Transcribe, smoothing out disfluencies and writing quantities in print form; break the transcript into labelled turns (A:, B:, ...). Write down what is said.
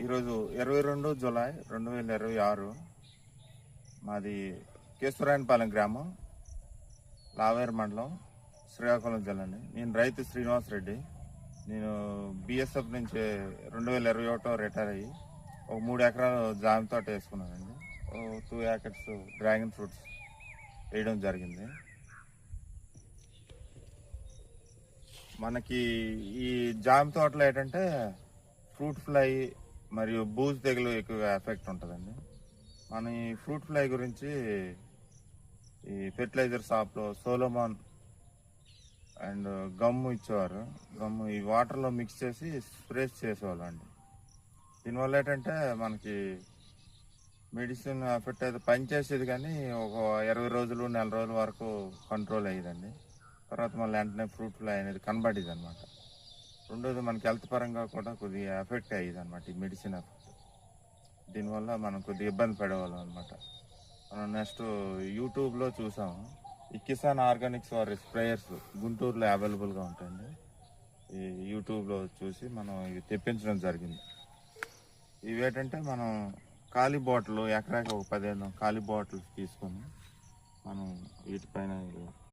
A: ఈరోజు 22 జూలై 2026. మాది కేశవరాయనపాలెం గ్రామం, లావేరు మండలం, శ్రీకాకుళం జిల్లా అండి. నేను రైతు శ్రీనివాస్ రెడ్డి. నేను బిఎస్ఎఫ్ నుంచి 2021 రిటైర్ అయ్యి ఒక 3 ఎకరాలు జామ తోట వేసుకున్నానండి. 2 ఏకర్స్ డ్రాగన్ ఫ్రూట్స్ వేయడం జరిగింది. మనకి ఈ జామ తోటలో ఏంటంటే ఫ్రూట్ ఫ్లై మరియు బూజు తెగులు ఎక్కువగా ఎఫెక్ట్ ఉంటుందండి. మన ఈ ఫ్రూట్ ఫ్లై గురించి ఈ ఫెర్టిలైజర్ షాప్లో సోలోమాన్ అండ్ గమ్ము ఇచ్చేవారు. గమ్ము ఈ వాటర్లో మిక్స్ చేసి స్ప్రే చేసేవాళ్ళు అండి. దీనివల్ల ఏంటంటే మనకి మెడిసిన్ ఎఫెక్ట్ అయితే పనిచేసేది, కానీ ఒక 20 రోజులు, నెల రోజుల వరకు కంట్రోల్ అయ్యేదండి. తర్వాత మళ్ళీ వెంటనే ఫ్రూట్ ఫ్లై అనేది కనబడేది అనమాట. రెండోది మనకి హెల్త్ పరంగా కూడా కొద్దిగా ఎఫెక్ట్ అయ్యేది అనమాట ఈ మెడిసిన్ ఎఫెక్ట్. దీనివల్ల మనం కొద్దిగా ఇబ్బంది పడేవాళ్ళం అనమాట. మనం నెక్స్ట్ యూట్యూబ్లో చూసాము, ఈ కిసాన్ ఆర్గానిక్స్ వారి స్ప్రేయర్స్ గుంటూరులో అవైలబుల్గా ఉంటాయండి. ఈ యూట్యూబ్లో చూసి మనం ఇవి తెప్పించడం జరిగింది. ఇవి ఏంటంటే మనం ఖాళీ బాటిల్, ఎకరాకి ఒక 15 ఖాళీ బాటిల్స్ తీసుకొని మనం వీటిపైన